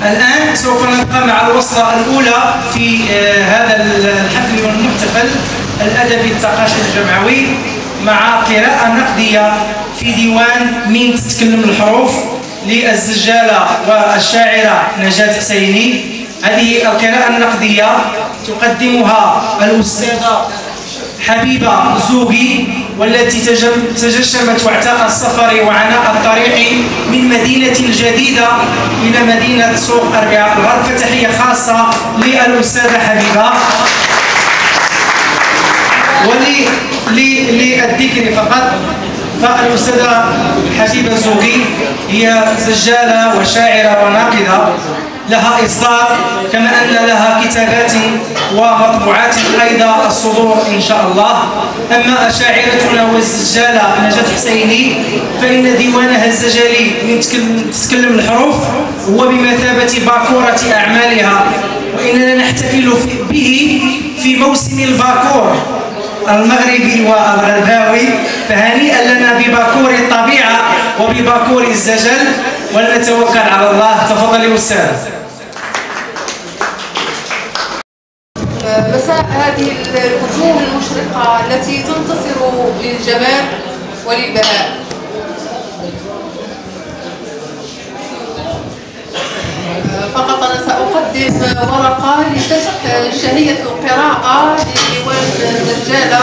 الآن سوف نبقى مع الوصلة الأولى في هذا الحفل والمحتفل الأدبي الثقافي الجمعوي مع قراءة نقدية في ديوان من تتكلم الحروف للزجالة والشاعرة نجاة حسيني. هذه القراءة النقدية تقدمها الأستاذة حبيبة زوغي، والتي تجشمت وعتاء السفر وعناء الطريق من مدينة الجديدة إلى مدينة سوق أربعاء الغرب. فتحية خاصة للأستاذة حبيبة. وللذكر فقط، فالأستاذة حبيبة زوغي هي زجالة وشاعرة وناقدة، لها إصدار كما أن لها كتابات ومطبوعات أيضا الصدور إن شاء الله. أما شاعرتنا والزجالة نجاة حسيني فإن ديوانها الزجالي من تتكلم الحروف هو بمثابة باكورة أعمالها، وإننا نحتفل به في موسم الباكور المغربي والغرباوي، فهنيئا لنا بباكور الطبيعة وبباكور الزجل، ولنتوكل على الله. تفضلي أستاذ. مساء هذه الوجوه المشرقة التي تنتصر للجمال وللبهاء. فقط أنا سأقدم ورقة شهية القراءة لديوان الزجالة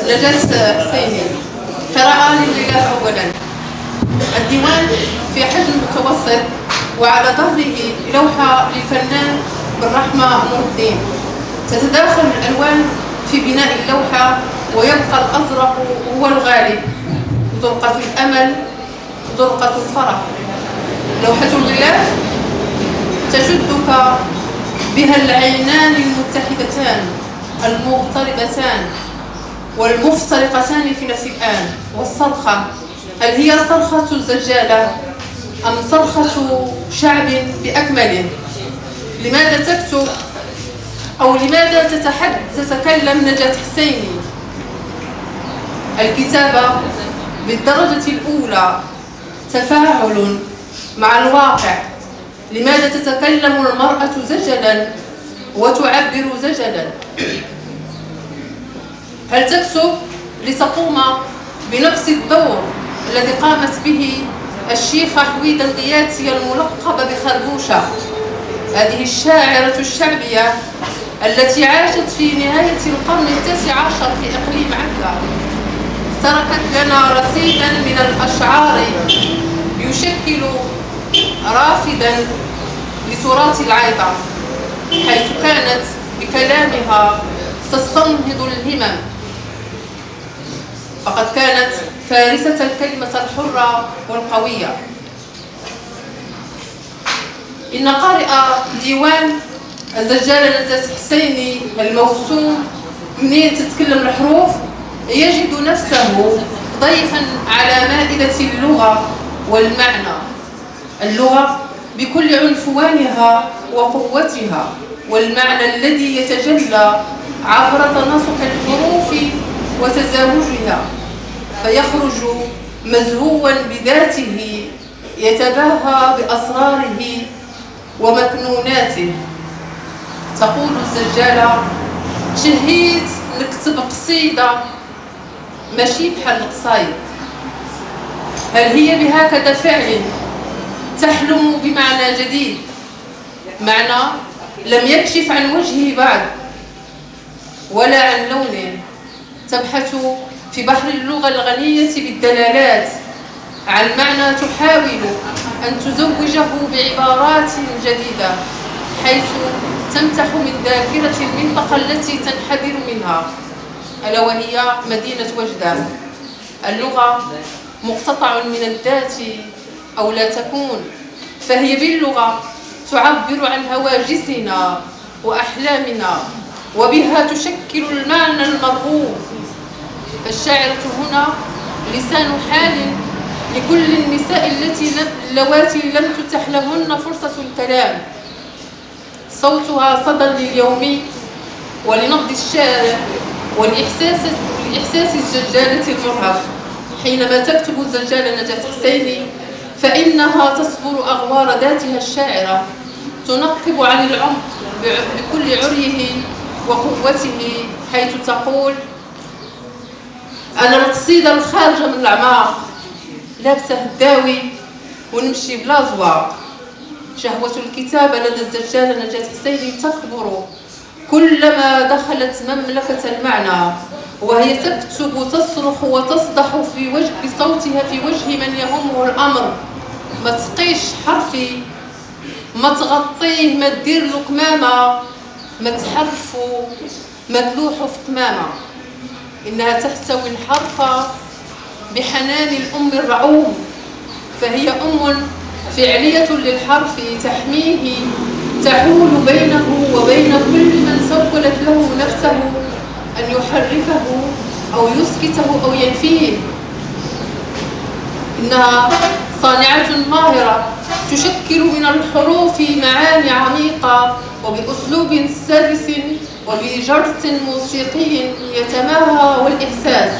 نجاة حسيني. قراءة لله أولا. الديوان في حجم متوسط، وعلى ظهره لوحة للفنان بالرحمة نور الدين. تتداخل الألوان في بناء اللوحة، ويبقى الأزرق هو الغالب، زرقة الأمل، زرقة الفرح. لوحة الغلاف تشدك بها العينان المتحدتان المغتربتان والمفترقتان في نفس الآن. والصرخة، هل هي صرخة الزجالة أم صرخة شعب بأكمله؟ لماذا تكتب أو لماذا تتكلم نجاة حسيني؟ الكتابة بالدرجة الأولى تفاعل مع الواقع. لماذا تتكلم المرأة زجلا وتعبر زجلا؟ هل تكتب لتقوم بنفس الدور الذي قامت به الشيخة حويدة الغياتية الملقبة بخربوشة، هذه الشاعرة الشعبية التي عاشت في نهاية القرن التاسع عشر في إقليم عكا؟ تركت لنا رصيدا من الأشعار يشكل رافدا لتراث العيطة، حيث كانت بكلامها تستنهض الهمم، فقد كانت فارسة الكلمة الحرة والقوية. إن قارئ ديوان الزجالة نجاة حسيني الموسوم منين تتكلم الحروف يجد نفسه ضيفا على مائدة اللغة والمعنى. اللغة بكل عنفوانها وقوتها، والمعنى الذي يتجلى عبر تناسق الحروف وتزاوجها، فيخرج مزهوا بذاته يتباهى بأسراره ومكنوناته. تقول الزجالة: شهيت نكتب قصيدة ماشي بحال القصايد. هل هي بهكذا فعل تحلم بمعنى جديد، معنى لم يكشف عن وجهه بعد ولا عن لونه؟ تبحث في بحر اللغة الغنية بالدلالات عن معنى تحاول أن تزوجه بعبارات جديدة، حيث تمتح من ذاكرة المنطقة التي تنحدر منها، ألا وهي مدينة وجدان. اللغة مقتطع من الذات أو لا تكون، فهي باللغة تعبر عن هواجسنا وأحلامنا، وبها تشكل المعنى المرغوب. فالشاعرة هنا لسان حال لكل النساء اللواتي لم تتح لهن فرصة الكلام. صوتها صدى لليوم ولنبض الشارع ولإحساس الزجالة المرهف. حينما تكتب الزجالة نجاة حسيني فإنها تصبر أغوار ذاتها الشاعرة، تنقب عن العمق بكل عريه وقوته، حيث تقول: أنا القصيدة الخارجة من الأعماق، لابسة الداوي ونمشي بلا زواق. شهوة الكتابة لدى الزجالة نجاة حسيني تكبر كلما دخلت مملكة المعنى، وهي تكتب تصرخ وتصدح بصوتها في وجه من يهمه الأمر: ما تقيش حرفي، ما تغطيه، ما تدير له كمامة، ما تحرفه، ما تلوحه في كمامة. إنها تحتوي الحرف بحنان الأم الرعوم، فهي أم فعلية للحرف تحميه، تحول بينه وبين كل من سولت له نفسه أن يحرفه أو يسكته أو ينفيه. إنها صانعة ماهرة تشكل من الحروف معاني عميقة وبأسلوب سلس وبجرس موسيقي يتماهى والإحساس،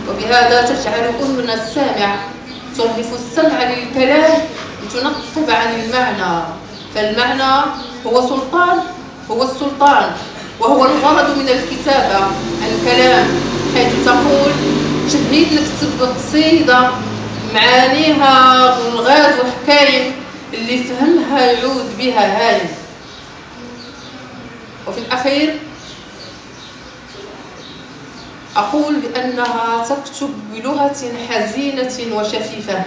وبهذا تجعل أذن السامع ترهف السمع للكلام لتنقب عن المعنى، فالمعنى هو السلطان وهو الغرض من الكتابة الكلام، حيث تقول: شهيد نكتب قصيدة معانيها غاز وحكايم، اللي فهمها يعود بها هايم. وفي الأخير أقول بأنها تكتب بلغة حزينة وشفيفة،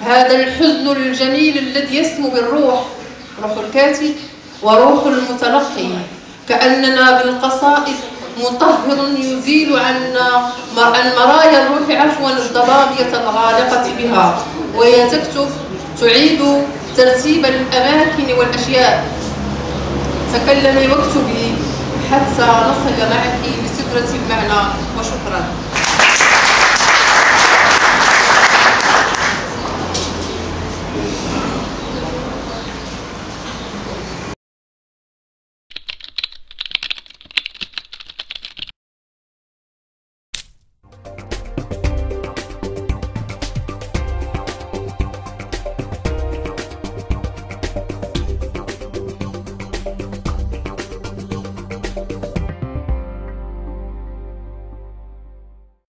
هذا الحزن الجميل الذي يسمو بالروح، روح الكاتب وروح المتلقي، كأننا بالقصائد مطهر يزيل عن مرايا الروح عفوا الضبابية الغالقة بها، وهي تكتب تعيد ترتيب الأماكن والأشياء. تكلمي واكتبي حتى نصل معك بسدرة المعنى، وشكرا.